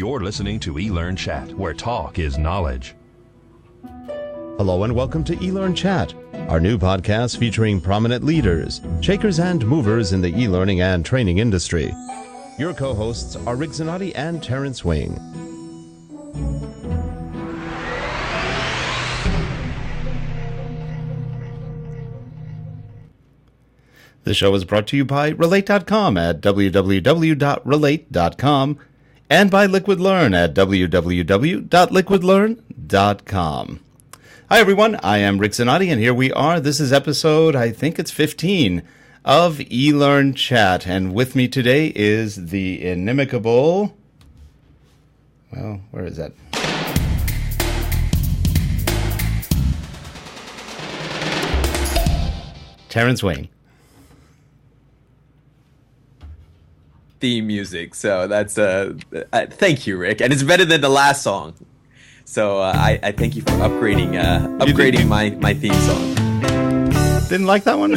You're listening to eLearnChat, where talk is knowledge. Hello and welcome to eLearnChat, our new podcast featuring prominent leaders, shakers and movers in the e-learning and training industry. Your co-hosts are Rick Zanotti and Terrence Wing. The show is brought to you by Relate.com at www.relate.com and by Liquid Learn at www.liquidlearn.com. Hi, everyone. I am Rick Zanotti, and here we are. This is episode, I think it's 15 of eLearnChat. And with me today is the inimicable... Well, where is that? Terrence Wing. Theme music, so that's thank you, Rick, and it's better than the last song, so I thank you for upgrading my theme song. Didn't like that one?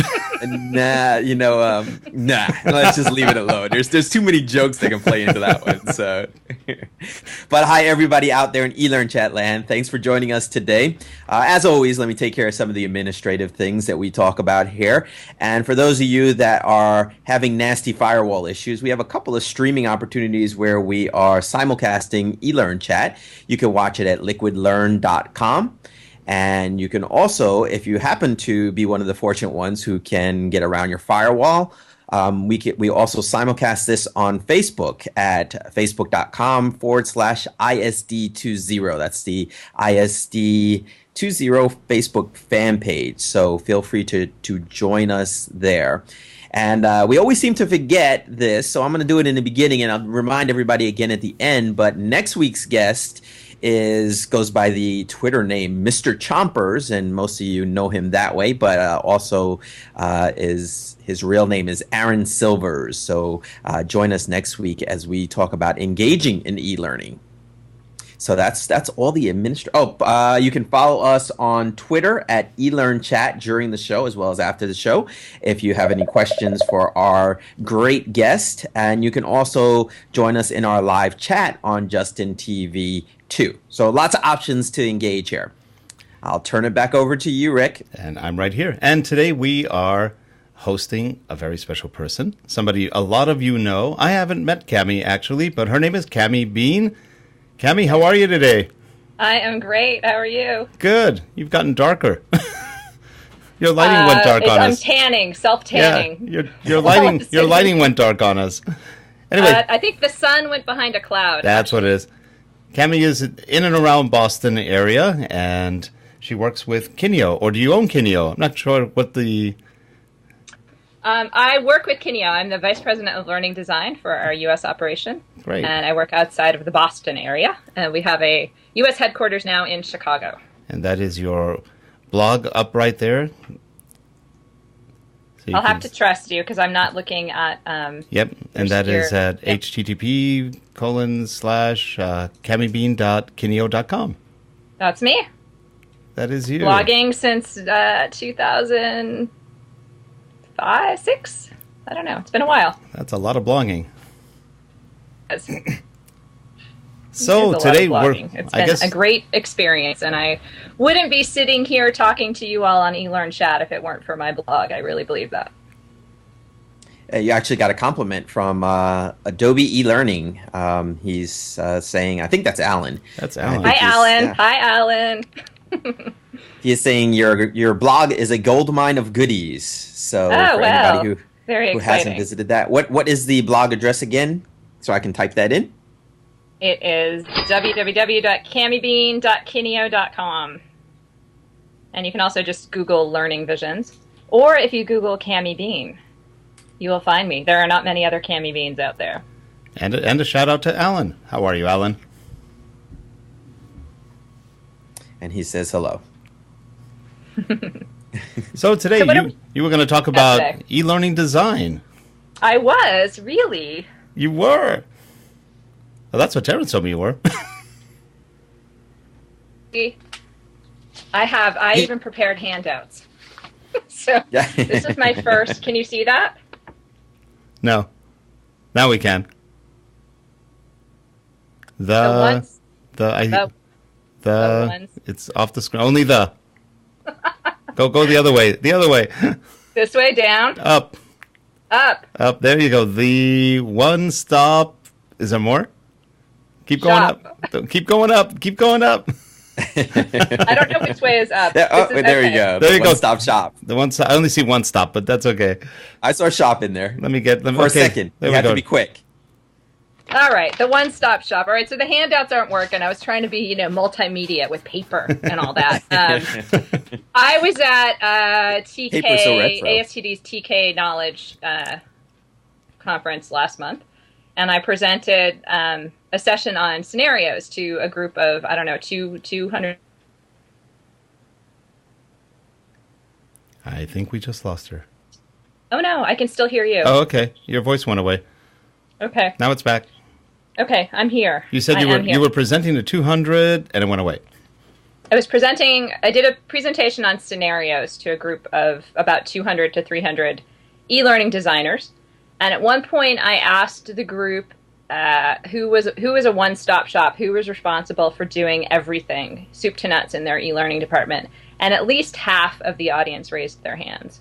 Nah, let's just leave it alone. There's too many jokes that can play into that one. So, but hi everybody out there in eLearnChat land. Thanks for joining us today. As always, let me take care of some of the administrative things that we talk about here. And for those of you that are having nasty firewall issues, we have a couple of streaming opportunities where we are simulcasting eLearnChat. You can watch it at liquidlearn.com. And you can also, if you happen to be one of the fortunate ones who can get around your firewall, we also simulcast this on Facebook at facebook.com/ISD20. That's the ISD20 Facebook fan page. So feel free to join us there. And we always seem to forget this, so I'm going to do it in the beginning, and I'll remind everybody again at the end. But next week's guest goes by the Twitter name Mr. Chompers, and most of you know him that way, but also his real name is Aaron Silvers. So join us next week as we talk about engaging in e-learning. So that's all the you can follow us on Twitter at eLearnChat during the show as well as after the show if you have any questions for our great guest. And you can also join us in our live chat on Justin TV too. So lots of options to engage here. I'll turn it back over to you, Rick. And I'm right here. And today we are hosting a very special person, somebody a lot of you know. I haven't met Cammy actually, but her name is Cammy Bean. Cammy, how are you today? I am great. How are you? Good. You've gotten darker. Your lighting went dark on us. I'm tanning, self-tanning. Yeah, your lighting went dark on us. Anyway, I think the sun went behind a cloud. That's what it is. Cammy is in and around Boston area, and she works with Kineo. Or do you own Kineo? I'm not sure what the... I work with Kineo. I'm the Vice President of Learning Design for our U.S. operation. Great. And I work outside of the Boston area. And we have a U.S. headquarters now in Chicago. And that is your blog up right there? So I'll have to trust you because I'm not looking at... Yep, and that is at http://cammybean.kineo.com. That's me. That is you. Blogging since 2005, 6? I don't know. It's been a while. That's a lot of blogging. So today it's been a great experience, and I wouldn't be sitting here talking to you all on eLearnChat if it weren't for my blog. I really believe that. You actually got a compliment from Adobe eLearning. He's saying, I think that's Alan. That's Alan. Hi, Alan. Yeah. Hi, Alan. He is saying your blog is a goldmine of goodies. So for anybody who hasn't visited that, what is the blog address again? So I can type that in. It is www.cammybean.kineo.com. And you can also just Google Learning Visions. Or if you Google Cammy Bean, you will find me. There are not many other Cammy Beans out there. And a shout out to Alan. How are you, Alan? And he says hello. So today you were going to talk about e-learning design. I was, really. You were. Well, that's what Terrence told me you were. I even prepared handouts. So this is my first. Can you see that? No. Now we can. The ones. It's off the screen. Only the. Go the other way. The other way. This way, down. Up. Up. There you go. The one stop. Is there more? Keep going up. Keep going up. Keep going up. I don't know which way is up. There you go. There you go. Stop shop. The one. I only see one stop, but that's okay. I saw shop in there. Let me get them for a second. You have to be quick. All right, the one-stop shop. All right, so the handouts aren't working. I was trying to be, multimedia with paper and all that. I was at TK, ASTD's TK Knowledge conference last month, and I presented a session on scenarios to a group of, 200. I think we just lost her. Oh, no, I can still hear you. Oh, okay. Your voice went away. Okay. Now it's back. Okay, I'm here. You said you were presenting to 200 and it went away. I did a presentation on scenarios to a group of about 200 to 300 e-learning designers. And at one point I asked the group who was a one-stop shop, who was responsible for doing everything, soup to nuts, in their e-learning department. And at least half of the audience raised their hands.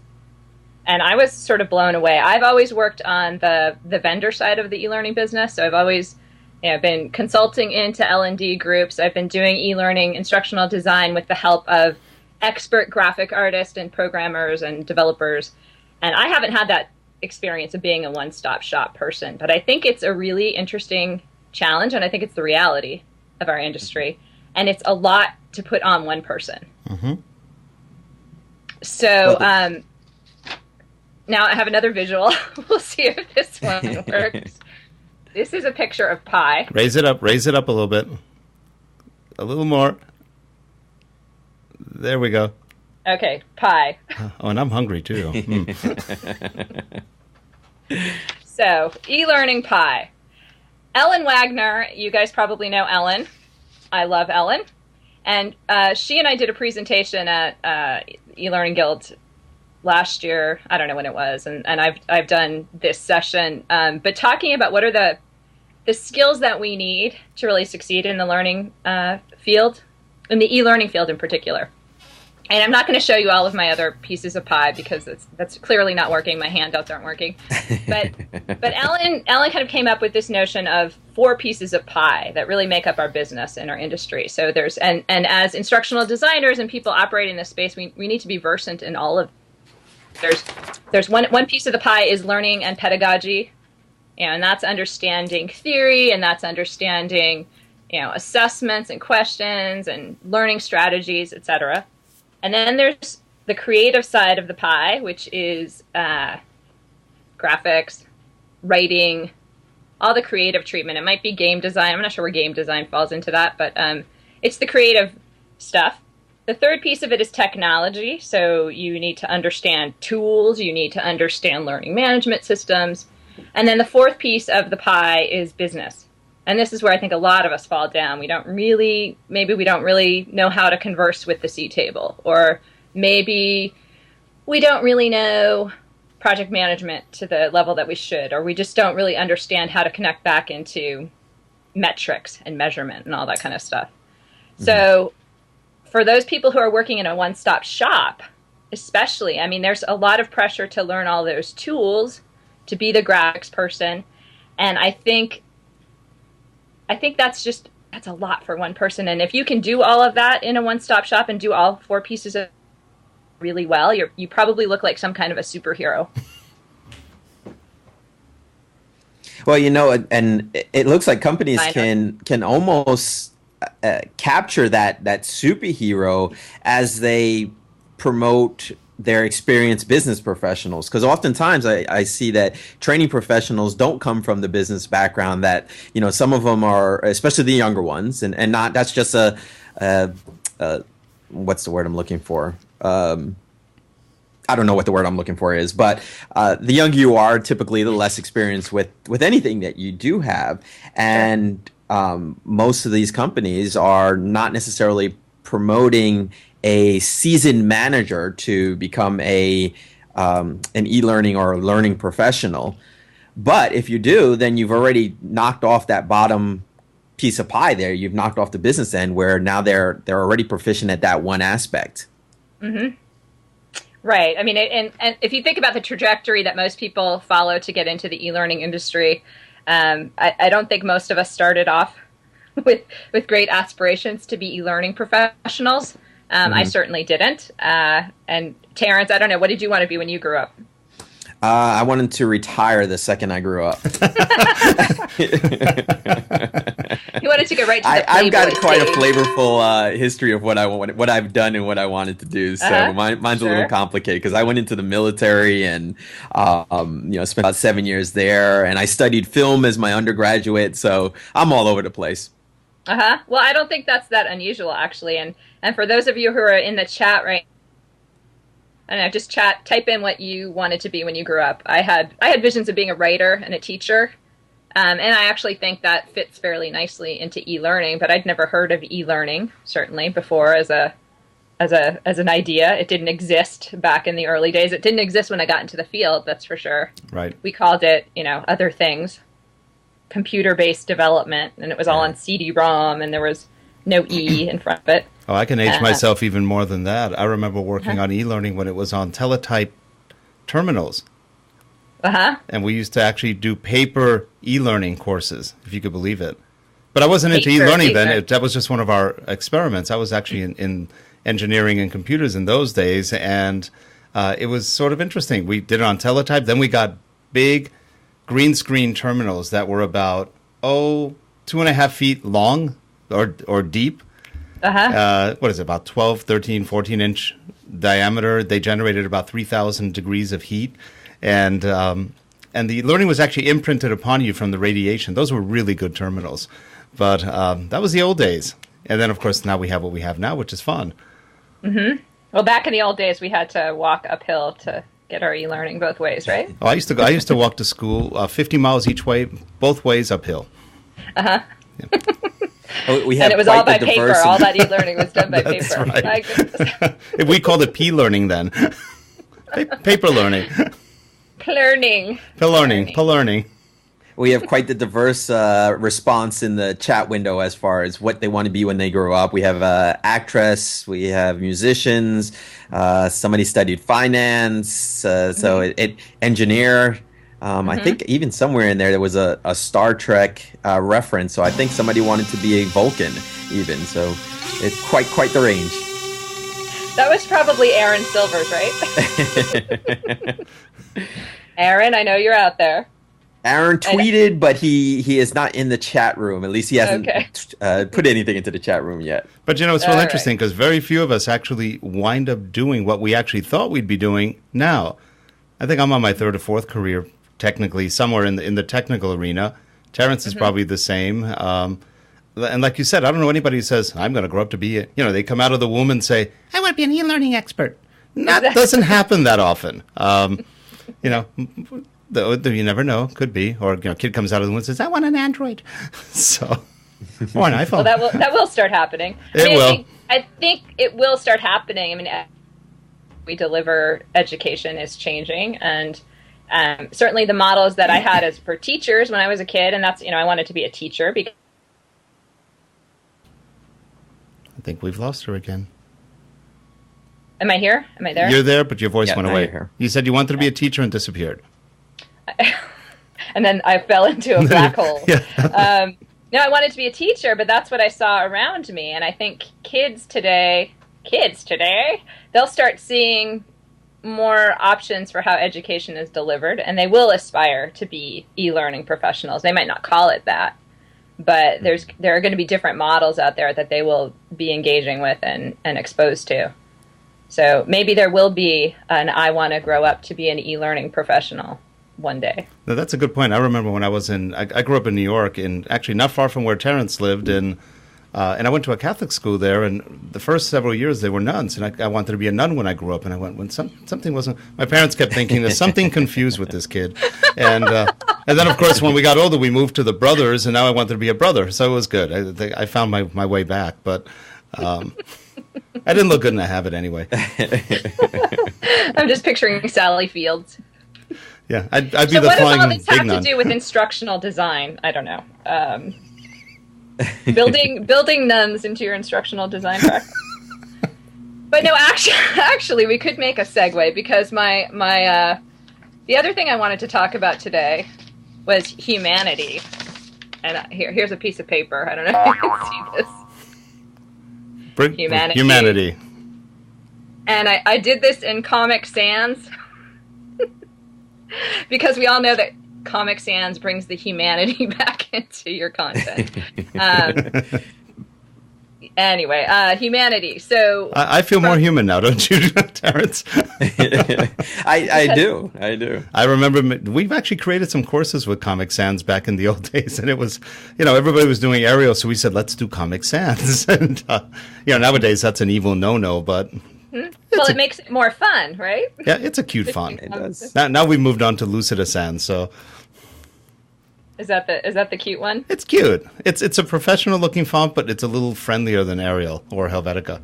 And I was sort of blown away. I've always worked on the vendor side of the e-learning business, so I've always been consulting into L&D groups. I've been doing e-learning instructional design with the help of expert graphic artists and programmers and developers. And I haven't had that experience of being a one-stop shop person. But I think it's a really interesting challenge, and I think it's the reality of our industry. And it's a lot to put on one person. Mm-hmm. So now I have another visual. We'll see if this one works. This is a picture of pie. Raise it up a little bit. A little more. There we go. Okay, pie. Oh, and I'm hungry too. So, e-learning pie. Ellen Wagner, you guys probably know Ellen. I love Ellen. And she and I did a presentation at eLearning Guild last year. I don't know when it was, and I've done this session, but talking about what are the skills that we need to really succeed in the learning field, in the e-learning field in particular. And I'm not going to show you all of my other pieces of pie because that's clearly not working. My handouts aren't working. But Ellen kind of came up with this notion of 4 pieces of pie that really make up our business and our industry. So there's and as instructional designers and people operating in this space, we need to be versant in all of. There's one piece of the pie is learning and pedagogy, and that's understanding theory, and that's understanding assessments and questions and learning strategies, etc. And then there's the creative side of the pie, which is graphics, writing, all the creative treatment. It might be game design. I'm not sure where game design falls into that, but it's the creative stuff. The third piece of it is technology. So you need to understand tools. You need to understand learning management systems. And then the fourth piece of the pie is business. And this is where I think a lot of us fall down. Maybe we don't really know how to converse with the C-table, or maybe we don't really know project management to the level that we should, or we just don't really understand how to connect back into metrics and measurement and all that kind of stuff. Mm-hmm. So for those people who are working in a one-stop shop, especially, there's a lot of pressure to learn all those tools, to be the graphics person, and I think that's a lot for one person. And if you can do all of that in a one-stop shop and do all 4 pieces of really well, you probably look like some kind of a superhero. Well, and it looks like companies can almost capture that superhero as they promote their experienced business professionals, because oftentimes I see that training professionals don't come from the business background that some of them are, especially the younger ones, and not that's just a what's the word I'm looking for? I don't know what the word I'm looking for is, but the younger you are, typically the less experience with anything that you do have, and most of these companies are not necessarily promoting a seasoned manager to become an e-learning or a learning professional. But if you do, then you've already knocked off that bottom piece of pie there. You've knocked off the business end where now they're already proficient at that one aspect. Mm-hmm. Right. I mean, and if you think about the trajectory that most people follow to get into the e-learning industry, I don't think most of us started off with great aspirations to be e-learning professionals. I certainly didn't. And Terrence, I don't know, what did you want to be when you grew up? I wanted to retire the second I grew up. You wanted to go right to the Playboy I've got quite a stage. flavorful history of what I've done and what I wanted to do. So mine's a little complicated because I went into the military and spent about 7 years there, and I studied film as my undergraduate. So I'm all over the place. Well, I don't think that's that unusual, actually. And for those of you who are in the chat right, I don't know, just type in what you wanted to be when you grew up. I had visions of being a writer and a teacher, and I actually think that fits fairly nicely into e-learning. But I'd never heard of e-learning certainly before as an idea. It didn't exist back in the early days. It didn't exist when I got into the field. That's for sure. Right. We called it, other things, computer-based development, and it was all on CD-ROM, and there was no E in front of it. Oh, I can age myself even more than that. I remember working on e-learning when it was on teletype terminals. And we used to actually do paper e-learning courses, if you could believe it. But I wasn't into e-learning then. That was just one of our experiments. I was actually in engineering and computers in those days, and it was sort of interesting. We did it on teletype. Then we got big green screen terminals that were about, 2.5 feet long or deep. What is it, about 12, 13, 14-inch diameter. They generated about 3,000 degrees of heat. And the learning was actually imprinted upon you from the radiation. Those were really good terminals. But that was the old days. And then, of course, now we have what we have now, which is fun. Mm-hmm. Well, back in the old days, we had to walk uphill to get our e-learning both ways, right? Oh, I used to walk to school 50 miles each way, both ways uphill. Yeah. We have and it was all by paper. All that e-learning was done by paper. Right. My goodness. We called it P-learning then. Paper learning. P-learning. We have quite the diverse response in the chat window as far as what they want to be when they grow up. We have actress, we have musicians, somebody studied finance, engineer. I think even somewhere in there was a Star Trek reference. So I think somebody wanted to be a Vulcan even. So it's quite the range. That was probably Aaron Silvers, right? Aaron, I know you're out there. Aaron tweeted, but he is not in the chat room. At least he hasn't put anything into the chat room yet. But it's real interesting because very few of us actually wind up doing what we actually thought we'd be doing now. I think I'm on my third or fourth career, technically, somewhere in the technical arena. Terrence is probably the same. And like you said, I don't know anybody who says, I'm going to grow up to be, they come out of the womb and say, I want to be an e-learning expert. That doesn't happen that often. You never know. Could be. Or, kid comes out of the womb and says, I want an Android. So, or an iPhone. Well, that will start happening. I think it will start happening. I mean, we deliver education is changing, and certainly the models that I had as for teachers when I was a kid, and that's, I wanted to be a teacher. Because I think we've lost her again. Am I here? Am I there? You're there, but your voice went away. Here. You said you wanted to be a teacher and disappeared. And then I fell into a black hole. No, I wanted to be a teacher, but that's what I saw around me. And I think kids today, they'll start seeing more options for how education is delivered, and they will aspire to be e-learning professionals. They might not call it that, but there are going to be different models out there that they will be engaging with and exposed to. So maybe there will be an I want to grow up to be an e-learning professional one day. No, that's a good point. I remember when I grew up in New York, actually not far from where Terrence lived, and I went to a Catholic school there, and the first several years they were nuns, and I wanted to be a nun when I grew up, and I went, when something wasn't, my parents kept thinking there's something confused with this kid, and then of course when we got older we moved to the brothers, and now I wanted to be a brother, so it was good. I found my way back, but I didn't look good in a habit anyway. I'm just picturing Sally Fields. Yeah, I'd be the flying big nun. What does all this have to do with instructional design? I don't know. building nuns into your instructional design practice. But no, actually, we could make a segue because my the other thing I wanted to talk about today was humanity. And here's a piece of paper. I don't know if you can see this. Humanity. And I did this in Comic Sans because we all know that Comic Sans brings the humanity back into your content. Anyway, humanity. So I feel more human now, don't you, Terrence? I do. I remember we've actually created some courses with Comic Sans back in the old days, and it was, everybody was doing aerial, so we said, let's do Comic Sans. And, nowadays that's an evil no-no, but... Well, it makes it more fun, right? Yeah, it's a cute font. It does. Now we've moved on to Lucida Sans, so... Is that the cute one? It's cute. It's a professional looking font, but it's a little friendlier than Arial or Helvetica.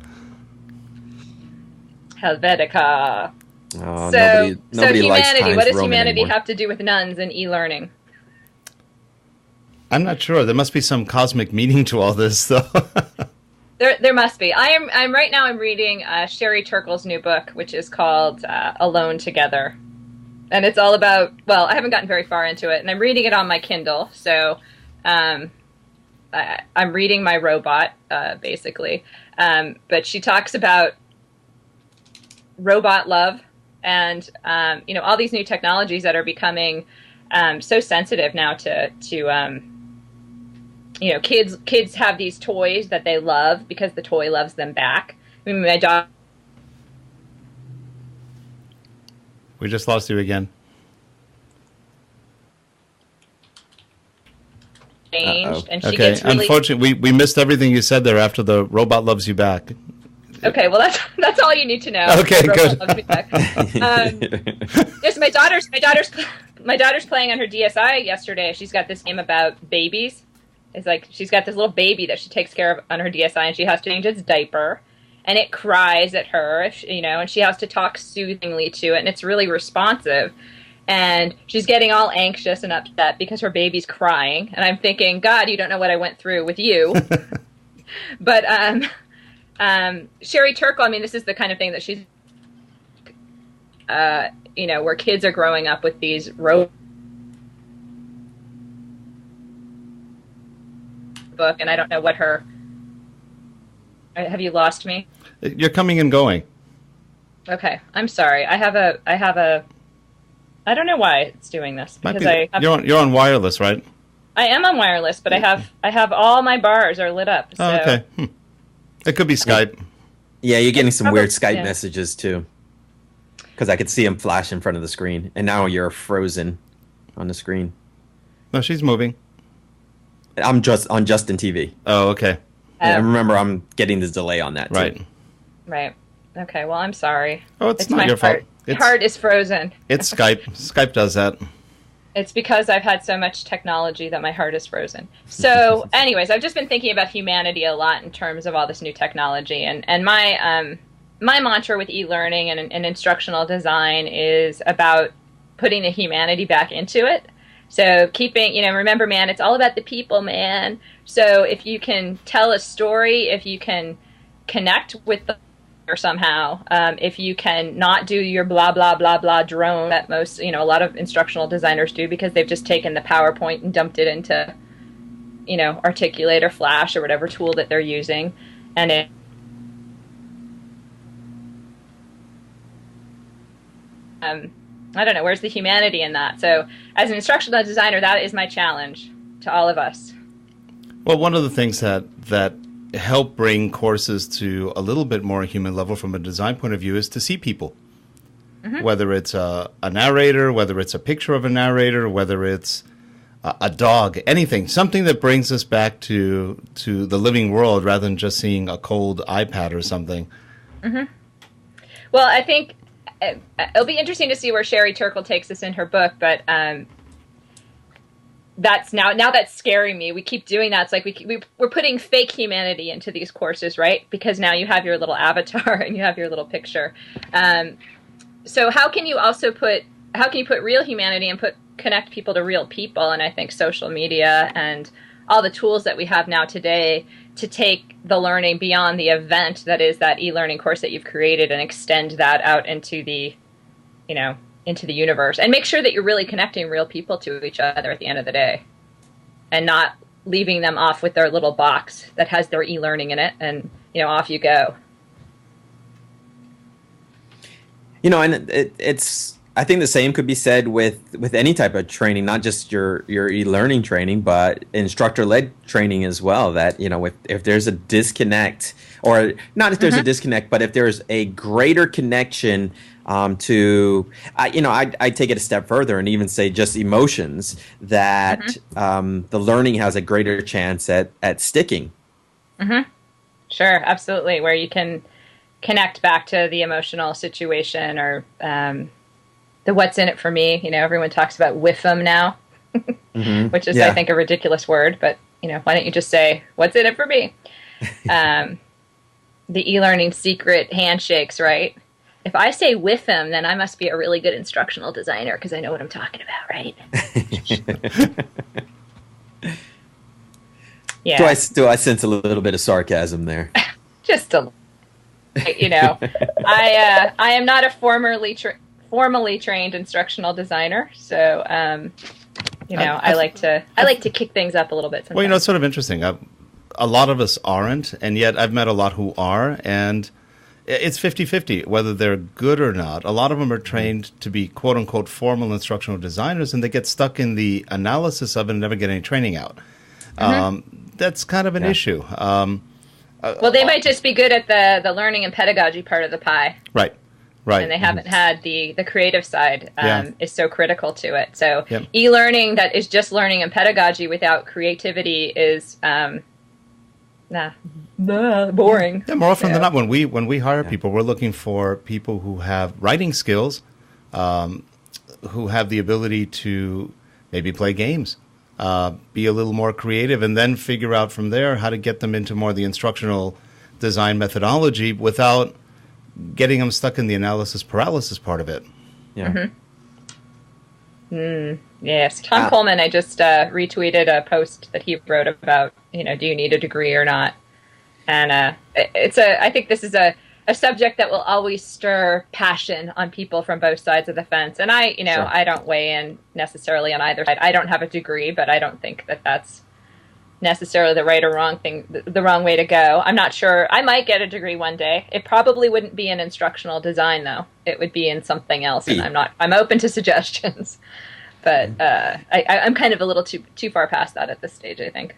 Oh, So nobody likes humanity. Times What does Roman humanity anymore. have to do with nuns and e-learning? I'm not sure. There must be some cosmic meaning to all this, though. There must be. I'm right now. I'm reading Sherry Turkle's new book, which is called Alone Together, and it's all about. Well, I haven't gotten very far into it, and I'm reading it on my Kindle. So, I'm reading my robot, basically. But she talks about robot love, and all these new technologies that are becoming so sensitive now to kids have these toys that they love because the toy loves them back. I mean, my dog. We just lost you again. Changed, and she Okay, gets really. unfortunately, we missed everything you said there after the robot loves you back. Okay, well that's all you need to know. Okay, The good. robot loves me back. Yes, my daughter's playing on her DSi yesterday. She's got this game about babies. It's like she's got this little baby that she takes care of on her DSi, and she has to change its diaper, and it cries at her, and she has to talk soothingly to it, and it's really responsive. And she's getting all anxious and upset because her baby's crying, and I'm thinking, God, you don't know what I went through with you. But Sherry Turkle, I mean, this is the kind of thing that she's, where kids are growing up with these book, and I don't know what her. Have you lost me? You're coming and going. Okay, I'm sorry. I have a. I don't know why it's doing this because You're on wireless, right? I am on wireless, but I have all my bars are lit up. So. Oh, okay. It could be Skype. Yeah, you're getting some weird Skype yeah. messages too. Because I could see them flash in front of the screen, and now you're frozen on the screen. No, she's moving. I'm just on Justin TV. Oh, okay. And remember, I'm getting this delay on that too. Right. Right. Okay. Well, I'm sorry. Oh, it's not your fault. My heart is frozen. It's Skype. Skype does that. It's because I've had so much technology that my heart is frozen. So, anyways, I've just been thinking about humanity a lot in terms of all this new technology, and my mantra with e-learning and instructional design is about putting the humanity back into it. So keeping, remember, man, it's all about the people, man. So if you can tell a story, if you can connect with the or somehow, if you can not do your blah, blah, blah, blah drone that most, a lot of instructional designers do because they've just taken the PowerPoint and dumped it into, Articulate or Flash or whatever tool that they're using. And it, I don't know, where's the humanity in that? So as an instructional designer, that is my challenge to all of us. Well, one of the things that help bring courses to a little bit more human level from a design point of view is to see people. Mm-hmm. Whether it's a narrator, whether it's a picture of a narrator, whether it's a dog, anything, something that brings us back to the living world rather than just seeing a cold iPad or something. Mm-hmm. Well, I think it'll be interesting to see where Sherry Turkle takes this in her book, but that's now that's scaring me. We keep doing that. It's like we're putting fake humanity into these courses, right? Because now you have your little avatar and you have your little picture. So how can you put real humanity and connect people to real people? And I think social media and all the tools that we have now today to take the learning beyond the event that is that e-learning course that you've created and extend that out into the, into the universe, and make sure that you're really connecting real people to each other at the end of the day, and not leaving them off with their little box that has their e-learning in it, and off you go. And it's I think the same could be said with any type of training, not just your e-learning training, but instructor-led training as well. That if there's a disconnect, or not if there's a disconnect, but if there's a greater connection to, I take it a step further and even say just emotions, that the learning has a greater chance at sticking. Sure, absolutely. Where you can connect back to the emotional situation, or the what's in it for me. Everyone talks about WIFM now, which is, I think, a ridiculous word, but, why don't you just say, what's in it for me? The e-learning secret handshakes, right? If I say WIFM, then I must be a really good instructional designer because I know what I'm talking about, right? Yeah. Do I sense a little bit of sarcasm there? Just a, I am not a formally trained instructional designer, so I like to kick things up a little bit sometimes. Well, it's sort of interesting. A lot of us aren't, and yet I've met a lot who are, and it's 50-50 whether they're good or not. A lot of them are trained to be quote-unquote formal instructional designers, and they get stuck in the analysis of it and never get any training out. That's kind of an issue. Well, they might just be good at the learning and pedagogy part of the pie. Right. And they haven't had the creative side is so critical to it. So e-learning that is just learning and pedagogy without creativity is boring. Yeah, more often than not, when we hire people, we're looking for people who have writing skills, who have the ability to maybe play games, be a little more creative, and then figure out from there how to get them into more of the instructional design methodology without getting them stuck in the analysis paralysis part of it. Yeah. Yes. Tom Coleman, I just retweeted a post that he wrote about, do you need a degree or not? And I think this is a subject that will always stir passion on people from both sides of the fence. And I don't weigh in necessarily on either side. I don't have a degree, but I don't think that that's necessarily the right or wrong thing, the wrong way to go. I'm not sure. I might get a degree one day. It probably wouldn't be in instructional design, though. It would be in something else, and I'm open to suggestions. But I'm kind of a little too far past that at this stage, I think.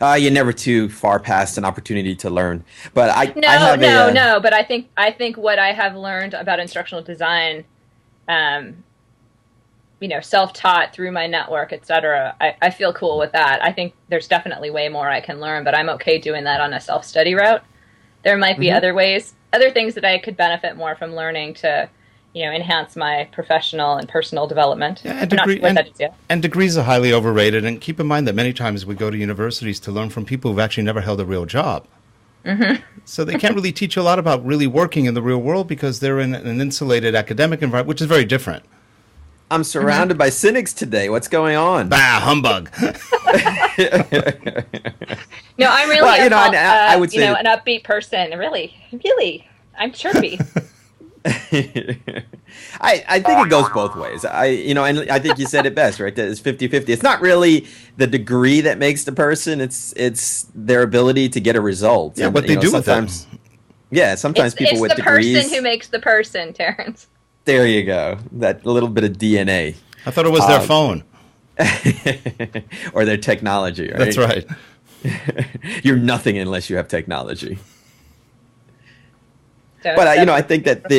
You're never too far past an opportunity to learn. But No. But I think what I have learned about instructional design, self-taught through my network, etc. I feel cool with that. I think there's definitely way more I can learn, but I'm okay doing that on a self-study route. There might be other things that I could benefit more from learning to, enhance my professional and personal development. Yeah, and degrees are highly overrated. And keep in mind that many times we go to universities to learn from people who've actually never held a real job. So they can't really teach you a lot about really working in the real world because they're in an insulated academic environment, which is very different. I'm surrounded by cynics today. What's going on? Bah, humbug. No, I'm really I would say an upbeat person. Really, I'm chirpy. I think it goes both ways. And I think you said it best, right? That it's 50-50. It's not really the degree that makes the person. It's their ability to get a result. Yeah, what they do with them. Yeah, sometimes people with degrees. It's the person who makes the person, Terrence. There you go. That little bit of DNA. I thought it was their phone. Or their technology, right? That's right. You're nothing unless you have technology. So, but I think that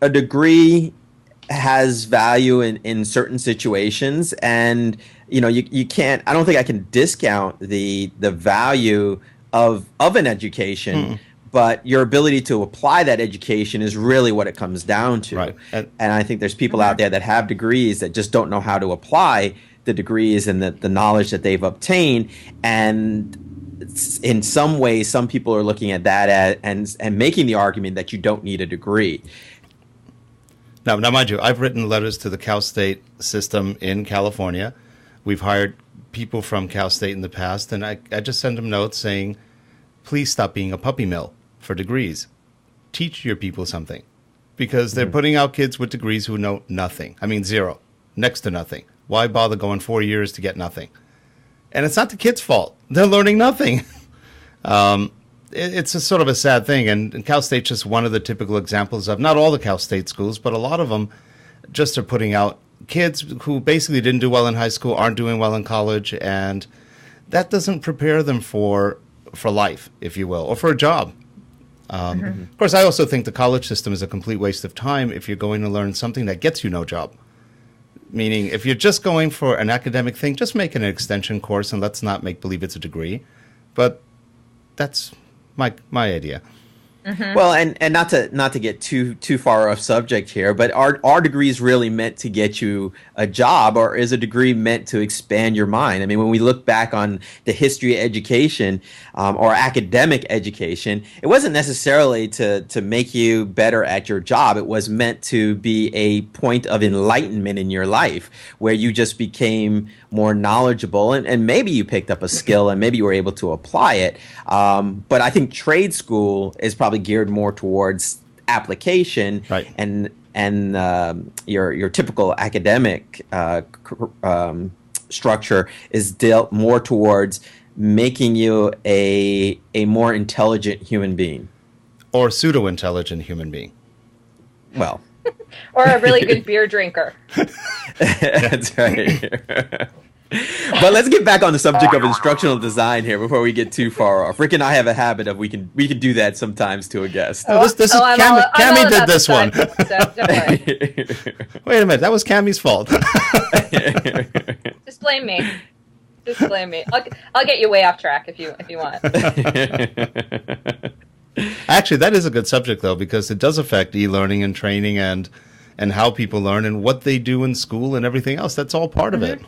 a degree has value in certain situations, and you can't. I don't think I can discount the value of an education. But your ability to apply that education is really what it comes down to. Right. And I think there's people out there that have degrees that just don't know how to apply the degrees and the knowledge that they've obtained. And in some ways, some people are looking at that and making the argument that you don't need a degree. Now, mind you, I've written letters to the Cal State system in California. We've hired people from Cal State in the past, and I just send them notes saying, please stop being a puppy mill for degrees. Teach your people something. Because they're putting out kids with degrees who know nothing. I mean, zero. Next to nothing. Why bother going 4 years to get nothing? And it's not the kids' fault. They're learning nothing. It's a sort of a sad thing. And Cal State's just one of the typical examples of, not all the Cal State schools, but a lot of them just are putting out kids who basically didn't do well in high school, aren't doing well in college, and that doesn't prepare them for life, if you will, or for a job. Of course, I also think the college system is a complete waste of time if you're going to learn something that gets you no job. Meaning, if you're just going for an academic thing, just make it an extension course and let's not make believe it's a degree. But that's my idea. Well, and not to get too far off subject here, but are degrees really meant to get you a job, or is a degree meant to expand your mind? I mean, when we look back on the history of education or academic education, it wasn't necessarily to make you better at your job. It was meant to be a point of enlightenment in your life where you just became more knowledgeable, and maybe you picked up a skill and maybe you were able to apply it. But I think trade school is probably geared more towards application, right. and your typical academic structure is dealt more towards making you a more intelligent human being, or pseudo-intelligent human being. Well, or a really good beer drinker. That's right. But let's get back on the subject of instructional design here before we get too far off. Rick and I have a habit of we can do that sometimes to a guest. This is Cammy did this one. So don't worry. Wait a minute, that was Cammy's fault. Just blame me. Just blame me. I'll get you way off track if you want. Actually, that is a good subject though, because it does affect e-learning and training and how people learn and what they do in school and everything else. That's all part of it.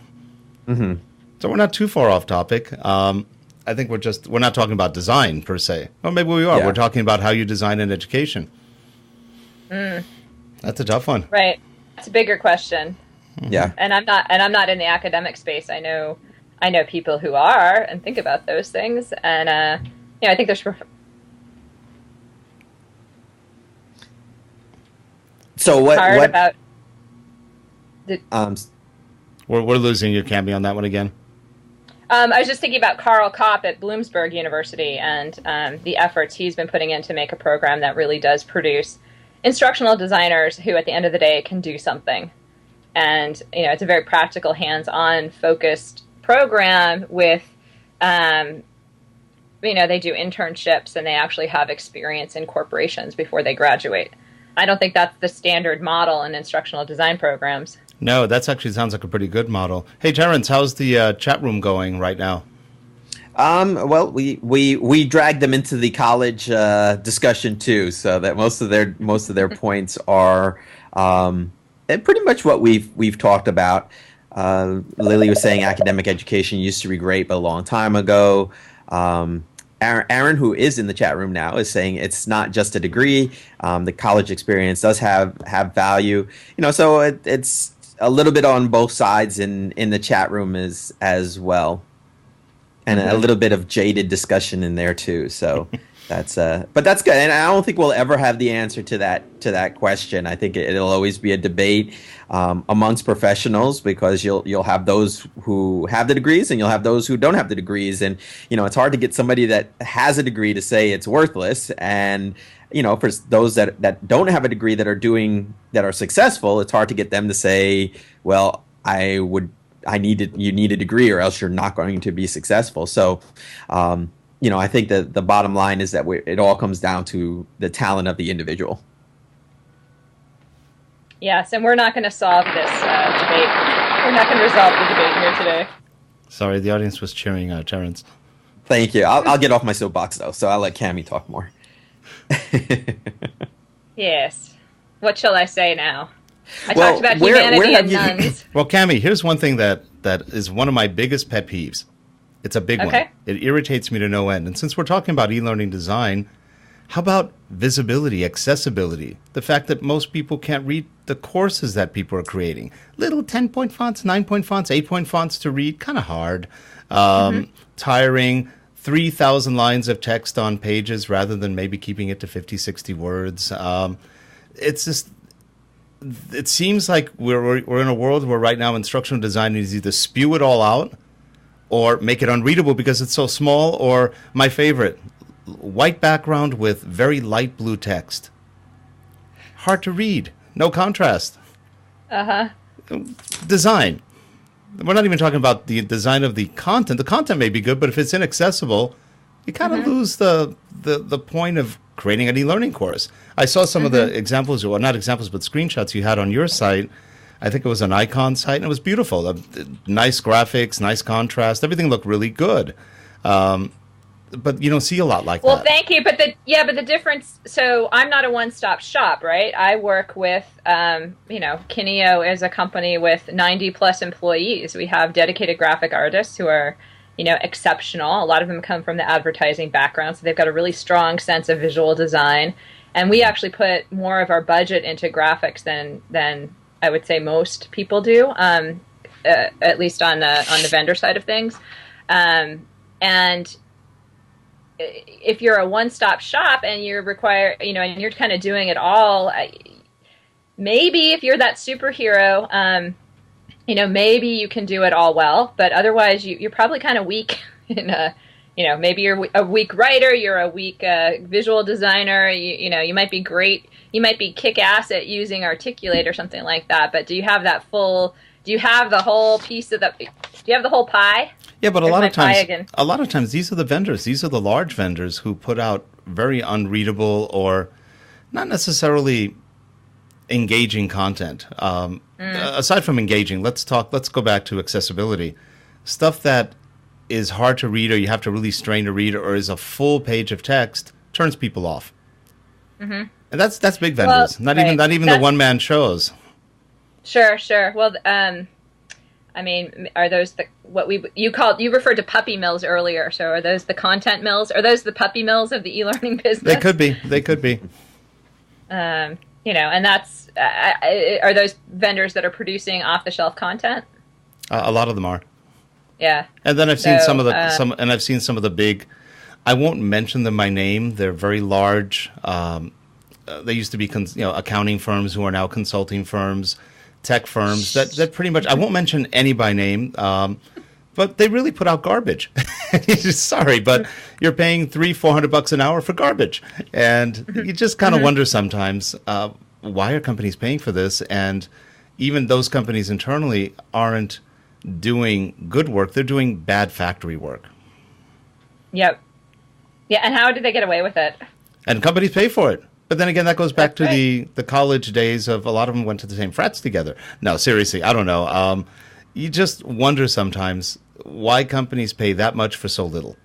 So we're not too far off topic. I think we're not talking about design per se. Or maybe we are. Yeah. We're talking about how you design an education. That's a tough one. Right. It's a bigger question. Yeah. And I'm not in the academic space. I know people who are and think about those things, and I think there's. So what about? We're losing you, Cammy, on that one again. I was just thinking about Karl Kopp at Bloomsburg University and the efforts he's been putting in to make a program that really does produce instructional designers who, at the end of the day, can do something. And it's a very practical, hands-on, focused program with, they do internships and they actually have experience in corporations before they graduate. I don't think that's the standard model in instructional design programs. No, that actually sounds like a pretty good model. Hey, Terrence, how's the chat room going right now? Well, we dragged them into the college discussion too, so that most of their points are pretty much what we've talked about. Lily was saying academic education used to be great, but a long time ago. Aaron, who is in the chat room now, is saying it's not just a degree. The college experience does have value. So it's a little bit on both sides in the chat room as well, and a little bit of jaded discussion in there too. So that's but that's good. And I don't think we'll ever have the answer to that question. I think it'll always be a debate amongst professionals, because you'll have those who have the degrees and you'll have those who don't have the degrees, and it's hard to get somebody that has a degree to say it's worthless, and for those that don't have a degree that are successful, it's hard to get them to say, well, you need a degree or else you're not going to be successful. So I think that the bottom line is that it all comes down to the talent of the individual. Yes, and we're not going to solve this debate. We're not going to resolve the debate here today. Sorry, the audience was cheering Terrence. Thank you. I'll get off my soapbox, though, so I'll let Cammy talk more. Yes. What shall I say now? I talked about humanity and nuns. Well, Cammy, here's one thing that is one of my biggest pet peeves. It's a big one. It irritates me to no end. And since we're talking about e-learning design, How about visibility, accessibility? The fact that most people can't read the courses that people are creating. Little 10-point fonts, 9-point fonts, 8-point fonts to read, kind of hard. Tiring, 3,000 lines of text on pages rather than maybe keeping it to 50, 60 words. It's just, it seems like we're in a world where right now instructional design is either spew it all out or make it unreadable because it's so small, or my favorite, white background with very light blue text. Hard to read. No contrast. Design. We're not even talking about the design of the content. The content may be good, but if it's inaccessible, you kind of lose the point of creating an e-learning course. I saw some of the examples, well, not examples, but screenshots you had on your site. I think it was an icon site, and it was beautiful. Nice graphics, nice contrast. Everything looked really good. But you don't see a lot like that. Well, thank you. But the difference. So I'm not a one-stop shop, right? I work with, Kineo is a company with 90+ employees. We have dedicated graphic artists who are, exceptional. A lot of them come from the advertising background, so they've got a really strong sense of visual design. And we actually put more of our budget into graphics than I would say most people do, at least on the vendor side of things, and if you're a one-stop shop and you're and you're kind of doing it all, maybe if you're that superhero, maybe you can do it all well, but otherwise you're probably kind of weak in maybe you're a weak writer, you're a weak visual designer, you might be great, you might be kick-ass at using Articulate or something like that, but do you have the whole piece of do you have the whole pie? Yeah, but a lot of times these are the vendors. These are the large vendors who put out very unreadable or not necessarily engaging content. Aside from engaging, let's go back to accessibility. Stuff that is hard to read or you have to really strain to read or is a full page of text turns people off. And that's big vendors. Well, not even the one-man shows. Sure. Well, are those you referred to puppy mills earlier? So are those the content mills? Are those the puppy mills of the e-learning business? They could be. And that's are those vendors that are producing off-the-shelf content? A lot of them are. Yeah. And then I've seen some of the big. I won't mention them by name. They're very large. They used to be accounting firms who are now consulting firms. Tech firms that pretty much, I won't mention any by name, but they really put out garbage. Sorry, but you're paying $300-400 an hour for garbage, and you just kind of wonder sometimes why are companies paying for this? And even those companies internally aren't doing good work; they're doing bad factory work. Yep. Yeah, and how did they get away with it? And companies pay for it. But then again, that goes back to the college days of a lot of them went to the same frats together. No, seriously, I don't know. You just wonder sometimes why companies pay that much for so little.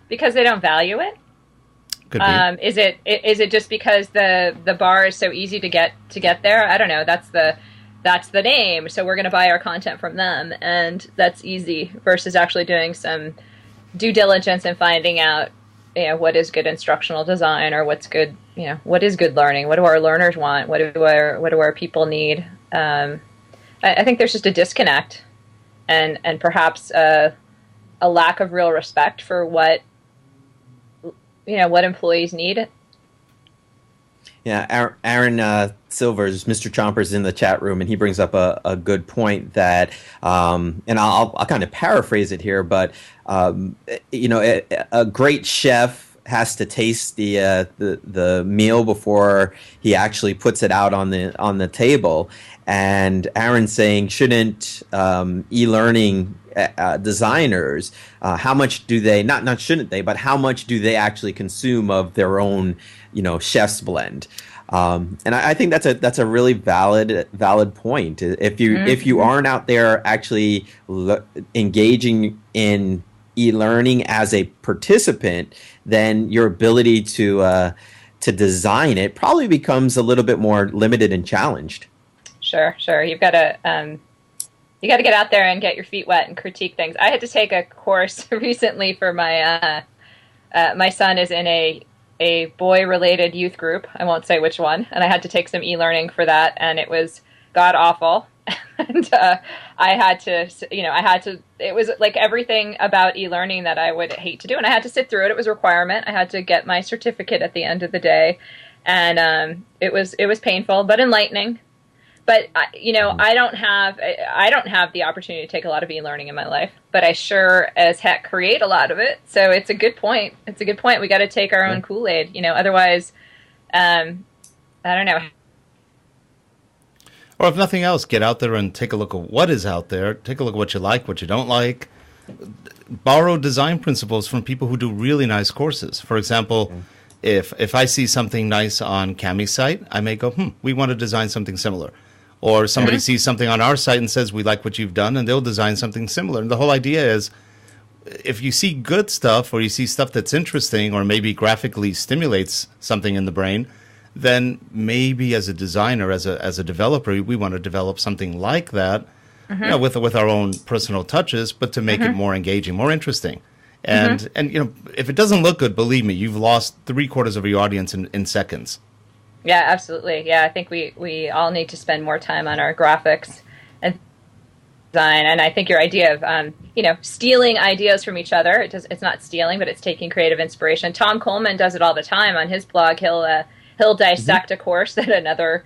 Because they don't value it? Could be. Is it just because the bar is so easy to get there? I don't know. That's the name. So we're going to buy our content from them, and that's easy versus actually doing some due diligence and finding out what is good instructional design, or what's good, what is good learning? What do our learners want? What do our people need? I think there's just a disconnect, and perhaps a lack of real respect for what employees need. Yeah, Aaron Silvers, Mr. Chompers, in the chat room, and he brings up a good point that, and I'll kind of paraphrase it here, but a great chef has to taste the meal before he actually puts it out on the table. And Aaron's saying, shouldn't e-learning designers, how much do they not shouldn't they, but how much do they actually consume of their own chef's blend? And I think that's a really valid point. If you aren't out there actually engaging in e-learning as a participant, then your ability to design it probably becomes a little bit more limited and challenged. Sure. You've got to get out there and get your feet wet and critique things. I had to take a course recently for my my son is in a a boy-related youth group. I won't say which one, and I had to take some e-learning for that, and it was god awful. And I had to, it was like everything about e-learning that I would hate to do, and I had to sit through it. It was a requirement. I had to get my certificate at the end of the day, and it was painful but enlightening. But I don't have the opportunity to take a lot of e-learning in my life, but I sure as heck create a lot of it. So it's a good point. We got to take our own Kool-Aid, otherwise, I don't know. Or if nothing else, get out there and take a look at what is out there. Take a look at what you like, what you don't like. Borrow design principles from people who do really nice courses. For example, if I see something nice on Cammy's site, I may go, we want to design something similar. Or somebody sees something on our site and says, we like what you've done, and they'll design something similar. And the whole idea is, if you see good stuff or you see stuff that's interesting or maybe graphically stimulates something in the brain, then maybe as a designer, as a developer, we want to develop something like that, with our own personal touches, but to make it more engaging, more interesting. And if it doesn't look good, believe me, you've lost 3/4 of your audience in seconds. Yeah, absolutely. Yeah, I think we all need to spend more time on our graphics and design. And I think your idea of stealing ideas from each other, it's not stealing, but it's taking creative inspiration. Tom Coleman does it all the time on his blog. He'll dissect a course that another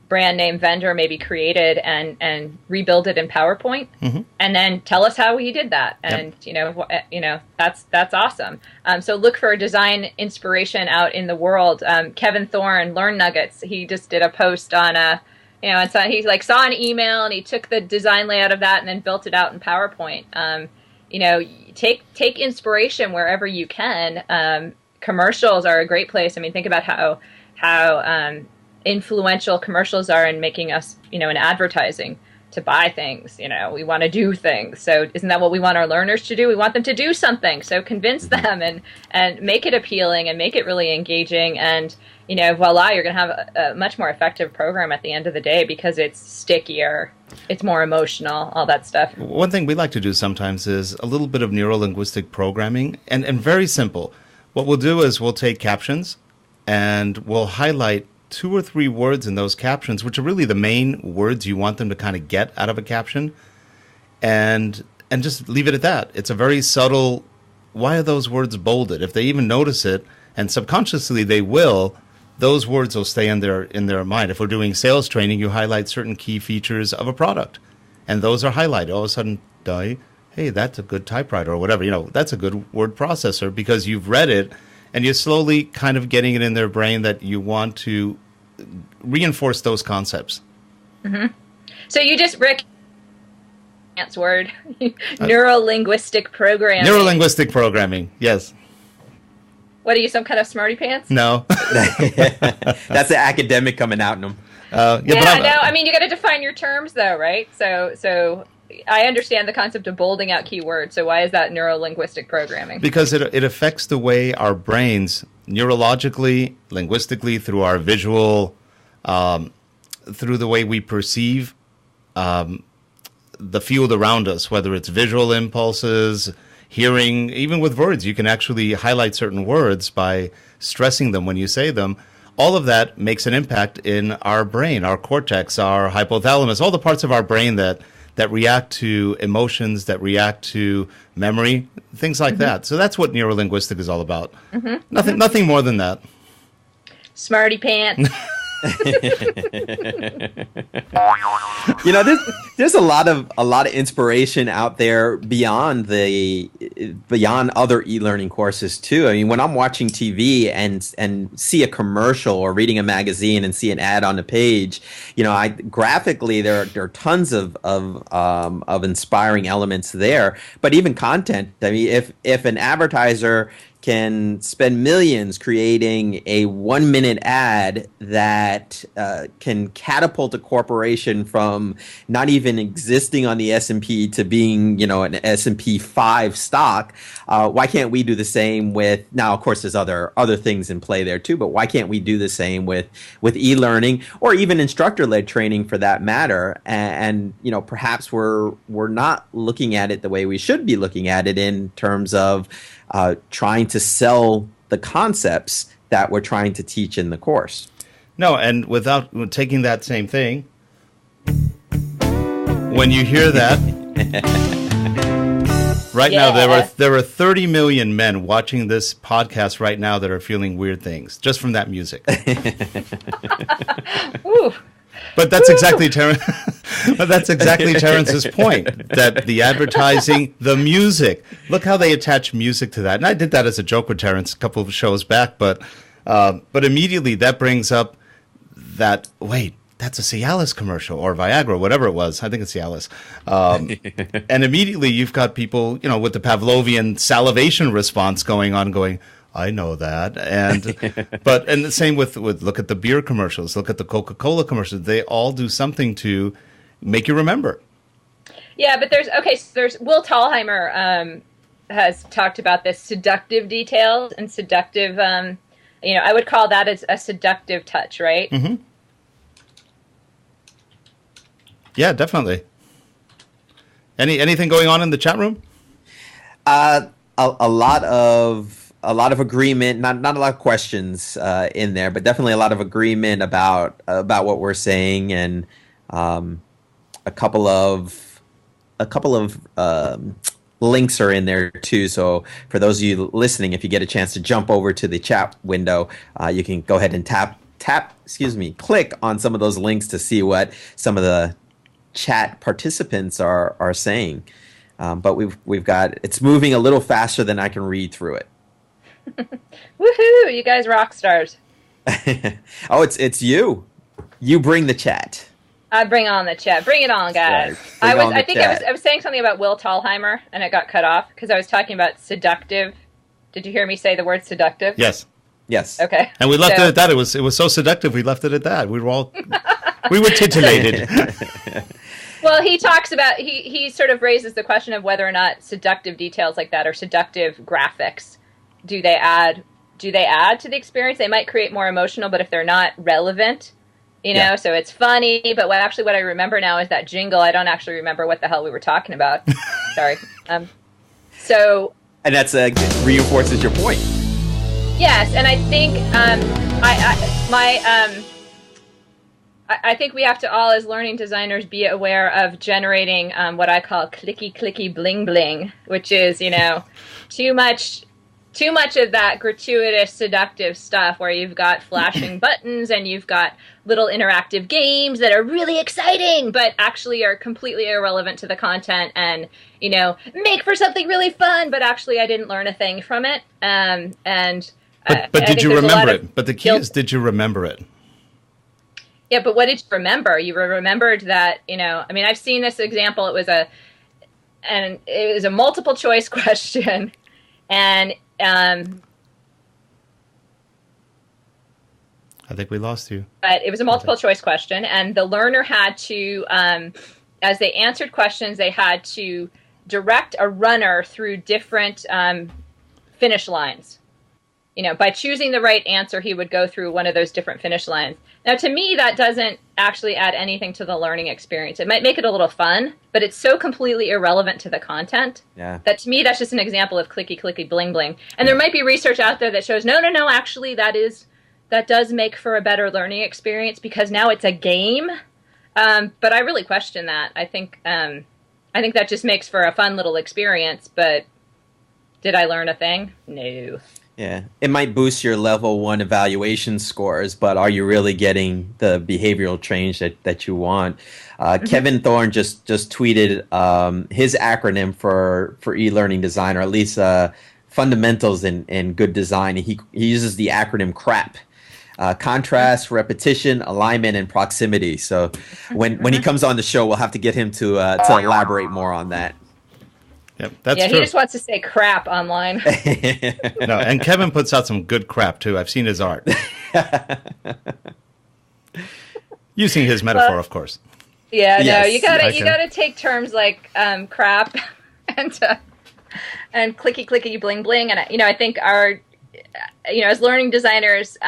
brand name vendor maybe created and rebuild it in PowerPoint, and then tell us how he did that. And that's awesome. So look for design inspiration out in the world. Kevin Thorne, Learn Nuggets, he just did a post on and so he saw an email and he took the design layout of that and then built it out in PowerPoint. Take inspiration wherever you can. Commercials are a great place. I mean, think about how influential commercials are in making us, in advertising to buy things. We want to do things. So isn't that what we want our learners to do? We want them to do something. So convince them and make it appealing and make it really engaging. And, voila, you're going to have a much more effective program at the end of the day because it's stickier. It's more emotional, all that stuff. One thing we like to do sometimes is a little bit of neuro-linguistic programming and very simple. What we'll do is we'll take captions and we'll highlight 2 or 3 words in those captions, which are really the main words you want them to kind of get out of a caption, and just leave it at that. It's a very subtle, why are those words bolded? If they even notice it, and subconsciously they will, those words will stay in their mind. If we're doing sales training, you highlight certain key features of a product, and those are highlighted. All of a sudden, hey, that's a good typewriter or whatever, that's a good word processor because you've read it and you're slowly kind of getting it in their brain that you want to reinforce those concepts. So you just, Rick, word, neuro-linguistic programming. Neuro-linguistic programming, yes. What are you, some kind of smarty pants? No. That's the academic coming out in them. But no, I mean, you got to define your terms though, right? So I understand the concept of bolding out keywords. So why is that neuro-linguistic programming? Because it affects the way our brains, neurologically, linguistically, through our visual, through the way we perceive the field around us, whether it's visual impulses, hearing, even with words. You can actually highlight certain words by stressing them when you say them. All of that makes an impact in our brain, our cortex, our hypothalamus, all the parts of our brain that react to emotions, that react to memory, things like that. So that's what neurolinguistic is all about. Nothing more than that. Smarty pants. There's a lot of inspiration out there beyond other e-learning courses too. I mean, when I'm watching TV and see a commercial or reading a magazine and see an ad on the page, graphically there are tons of inspiring elements there. But even content. I mean, if an advertiser can spend millions creating a 1-minute ad that can catapult a corporation from not even existing on the S&P to being, an S&P 5 stock. Why can't we do the same with, now of course there's other things in play there too, but why can't we do the same with e-learning or even instructor-led training for that matter? And perhaps we're not looking at it the way we should be looking at it in terms of trying to sell the concepts that we're trying to teach in the course. No, and without taking that same thing, when you hear that, right now there are 30 million men watching this podcast right now that are feeling weird things just from that music. Ooh. But that's exactly Terrence's point, that the advertising, the music, look how they attach music to that. And I did that as a joke with Terrence a couple of shows back, but immediately that brings up that, wait, that's a Cialis commercial or Viagra, whatever it was. I think it's Cialis. And immediately you've got people, with the Pavlovian salivation response going on, going, I know that. And the same with look at the beer commercials, look at the Coca-Cola commercials. They all do something to make you remember. Yeah, but there's Will Thalheimer has talked about this seductive details and seductive, I would call that as a seductive touch, right? Mm-hmm. Yeah, definitely. Anything going on in the chat room? A lot of agreement, not a lot of questions in there, but definitely a lot of agreement about what we're saying, and a couple of links are in there too. So for those of you listening, if you get a chance to jump over to the chat window, you can go ahead and click on some of those links to see what some of the chat participants are saying. But we've got, it's moving a little faster than I can read through it. Woohoo! You guys rock stars. Oh, it's you. You bring the chat. I bring on the chat. Bring it on, guys. Right. I was saying something about Will Thalheimer, and it got cut off because I was talking about seductive. Did you hear me say the word seductive? Yes. Okay. And we left it at that. It was so seductive. We left it at that. We were titillated. Well, he talks about he sort of raises the question of whether or not seductive details like that or seductive graphics do they add to the experience? They might create more emotional, but if they're not relevant, so it's funny. But what I remember now is that jingle. I don't actually remember what the hell we were talking about. Sorry. So. And that's reinforces your point. Yes, and I think I think we have to all, as learning designers, be aware of generating what I call clicky bling bling, which is too much of that gratuitous seductive stuff where you've got flashing buttons and you've got little interactive games that are really exciting but actually are completely irrelevant to the content, and make for something really fun but actually I didn't learn a thing from it. But did you remember it? But the key is, did you remember it? Yeah, but what did you remember? You remembered that, I've seen this example. It was a multiple choice question, and I think we lost you. But it was a multiple choice question, and the learner had to, as they answered questions, they had to direct a runner through different finish lines. By choosing the right answer, he would go through one of those different finish lines. Now, to me, that doesn't actually add anything to the learning experience. It might make it a little fun, but it's so completely irrelevant to the content that, to me, that's just an example of clicky bling bling. And there might be research out there that shows, no, actually, that does make for a better learning experience because now it's a game. But I really question that. I think that just makes for a fun little experience. But did I learn a thing? No. Yeah, it might boost your level 1 evaluation scores, but are you really getting the behavioral change that you want? Kevin Thorne just tweeted his acronym for e-learning design, or at least fundamentals in good design. He uses the acronym CRAP. Contrast, repetition, alignment, and proximity. So when he comes on the show, we'll have to get him to elaborate more on that. Yep, that's true. He just wants to say crap online. No, and Kevin puts out some good crap too. I've seen his art. Using his metaphor, of course. Yeah, yes, no, you gotta take terms like crap and clicky bling bling, and I think as learning designers,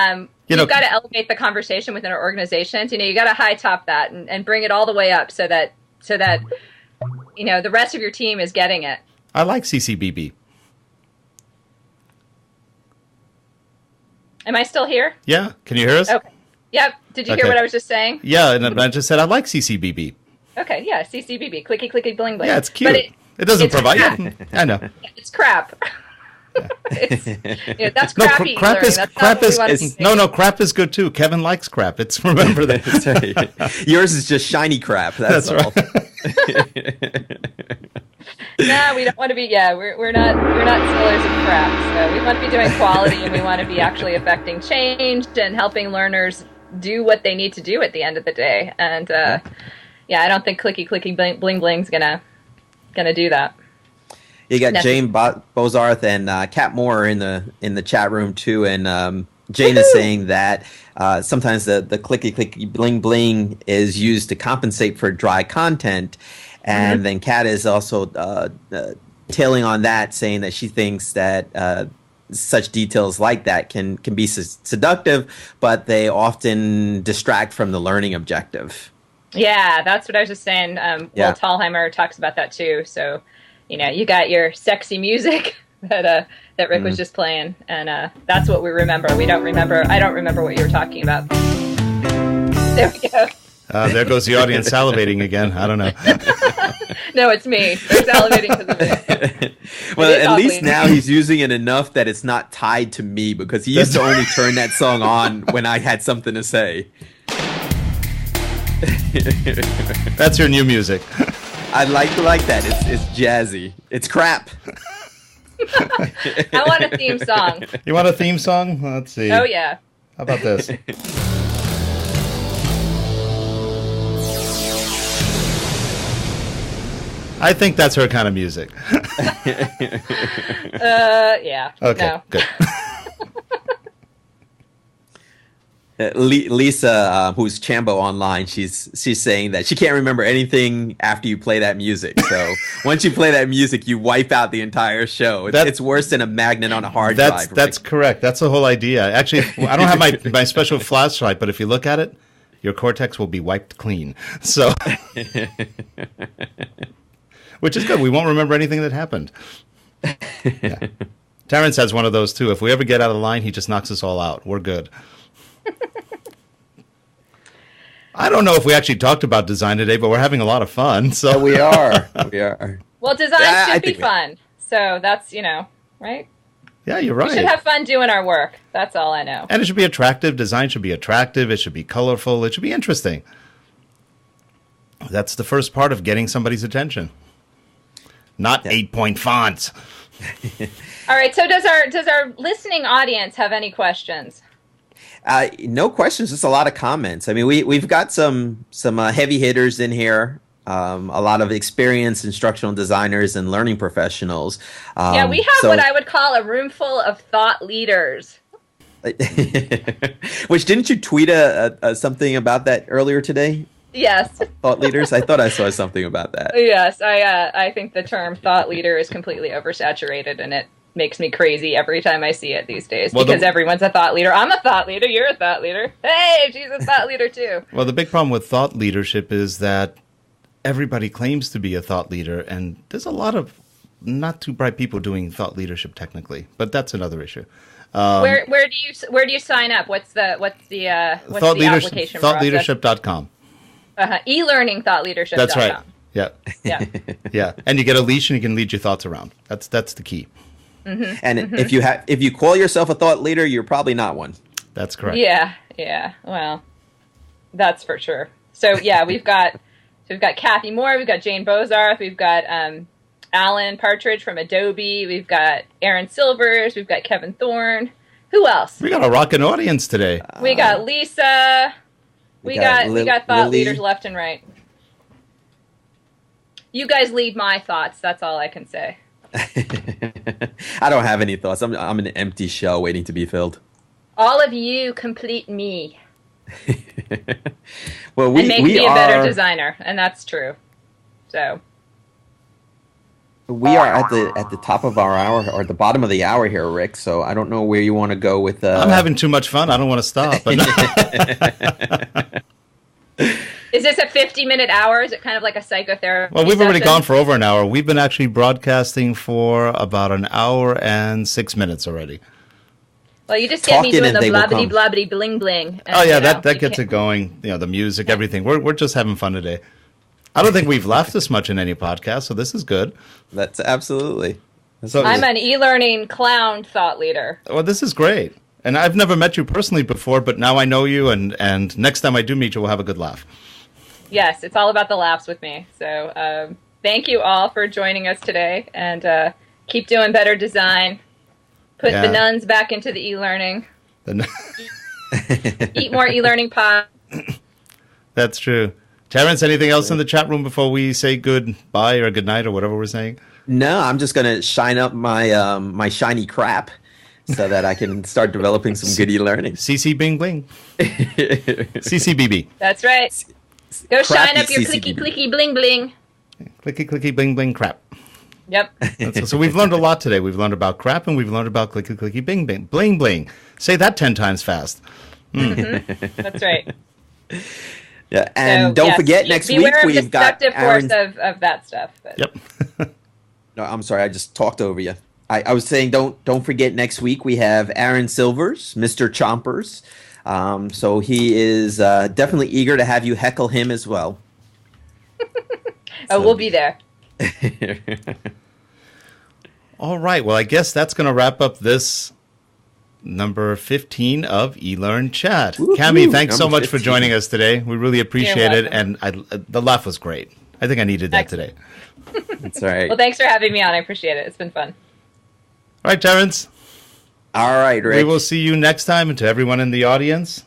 you've got to elevate the conversation within our organizations. You got to high top that and bring it all the way up so that the rest of your team is getting it. I like CCBB. Am I still here? Yeah. Can you hear us? Okay. Yep. Did you hear what I was just saying? Yeah, and I just said I like CCBB. Okay, yeah, CCBB, clicky, clicky, bling, bling. Yeah, it's cute. But it doesn't provide you. I know. It's crap. That's crappy. Crap is good too. Kevin likes crap. Remember that. Yours is just shiny crap. That's all. Right. No, we don't want to be. Yeah, we're not sellers of crap. So we want to be doing quality, and we want to be actually affecting change and helping learners do what they need to do at the end of the day. And I don't think clicky, clicky, bling, bling's gonna do that. You got Jane Bozarth and Kat Moore in the chat room too, and Jane is saying that sometimes the clicky clicky bling bling is used to compensate for dry content, and then Kat is also tailing on that, saying that she thinks that such details like that can be seductive, but they often distract from the learning objective. Yeah, that's what I was just saying. Will Thalheimer talks about that too. So, you got your sexy music that Rick was just playing, and that's what we remember. We don't remember. I don't remember what you were talking about. There we go. There goes the audience salivating again. I don't know. No, it's me. They're salivating because of it. Well, at least now he's using it enough that it's not tied to me, because he used to only turn that song on when I had something to say. That's your new music. I like that. It's jazzy. It's crap. I want a theme song. You want a theme song? Let's see. Oh, yeah. How about this? I think that's her kind of music. Yeah. Okay, no. good. Lisa, who's Chambo online, she's saying that she can't remember anything after you play that music. So once you play that music, you wipe out the entire show. It's worse than a magnet on a hard drive. That's correct. That's the whole idea. Actually, I don't have my special flashlight, but if you look at it, your cortex will be wiped clean. So, which is good. We won't remember anything that happened. Yeah. Terrence has one of those too. If we ever get out of line, he just knocks us all out. We're good. I don't know if we actually talked about design today, but we're having a lot of fun. So we are. We are. Well, design should be fun. So that's, right? Yeah, you're right. We should have fun doing our work. That's all I know. And it should be attractive. Design should be attractive. It should be colorful. It should be interesting. That's the first part of getting somebody's attention. Not 8-point fonts. All right. So does our listening audience have any questions? No questions, just a lot of comments. I mean, we've got some heavy hitters in here, a lot of experienced instructional designers and learning professionals. Yeah, we have what I would call a room full of thought leaders. Which, didn't you tweet something about that earlier today? Yes. Thought leaders? I thought I saw something about that. Yes, I think the term thought leader is completely oversaturated, and it makes me crazy every time I see it these days, because everyone's a thought leader. I'm a thought leader. You're a thought leader. Hey, she's a thought leader too. Well, the big problem with thought leadership is that everybody claims to be a thought leader, and there's a lot of not too bright people doing thought leadership technically, but that's another issue. Where do you sign up? What's the application? Thoughtleadership.com. eLearning thoughtleadership.com. That's right. Yeah. Yeah. Yeah. And you get a leash and you can lead your thoughts around. That's the key. Mm-hmm. And if you call yourself a thought leader, you're probably not one. That's correct. Yeah. Well, that's for sure. So yeah, we've got Kathy Moore, we've got Jane Bozarth, we've got Alan Partridge from Adobe, we've got Aaron Silvers, we've got Kevin Thorne. Who else? We got a rockin' audience today. We got Lisa. We got thought leaders left and right. You guys lead my thoughts. That's all I can say. I don't have any thoughts. I'm an empty shell waiting to be filled. All of you complete me. Well, and make me a better designer, and that's true. So we are at the top of our hour, or the bottom of the hour here, Rick. So I don't know where you want to go with. I'm having too much fun. I don't want to stop. But Is this a 50-minute hour? Is it kind of like a psychotherapy Well, we've already session? gone for over an hour. We've been actually broadcasting for about an hour and 6 minutes already. Well, you just get me Talking doing and the they will blobbity come. blobbity bling bling. And, Oh yeah, you know, that you gets can't- it going. You know, the music, everything. We're just having fun today. I don't think we've laughed this much in any podcast, so this is good. That's absolutely. So I'm an e-learning clown thought leader. well, this is great. And I've never met you personally before, but now I know you, and next time I do meet you, we'll have a good laugh. Yes, it's all about the laughs with me. So thank you all for joining us today, and keep doing better design. Put Yeah. the nuns back into the e-learning. Then- Eat more e-learning pie. That's true. Terrence, anything else in the chat room before we say goodbye or good night or whatever we're saying? No, I'm just gonna shine up my my shiny crap so that I can start developing some good e-learning. CC Bing Bling. CCBB. That's right. Go shine Crappy up your CCBB. clicky clicky bling bling. Clicky, clicky, bling, bling, crap. Yep. So we've learned a lot today. We've learned about crap and we've learned about clicky, clicky, bing, bing, bling, bling. Say that 10 times fast. That's right. Yeah, and So, don't yes, forget next week beware of we've got destructive Aaron. force of that stuff. But. Yep. No, I'm sorry, I just talked over you. I was saying don't forget next week we have Aaron Silvers, Mr. Chompers. So he is definitely eager to have you heckle him as well. Oh, we'll be there. All right. Well, I guess that's going to wrap up this number 15 of eLearnChat. Woo-hoo, Cammy, thanks so number much for 15. joining us today. We really appreciate it. welcome. And the laugh was great. I think I needed that today. That's all right. Well, thanks for having me on. I appreciate it. It's been fun. All right, Terrence. All right, Rick. We will see you next time. And to everyone in the audience,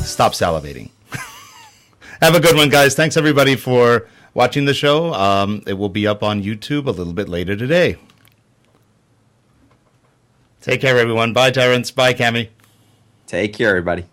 stop salivating. Have a good one, guys. Thanks, everybody, for watching the show. It will be up on YouTube a little bit later today. Take care, everyone. Bye, Terrence. Bye, Cammy. Take care, everybody.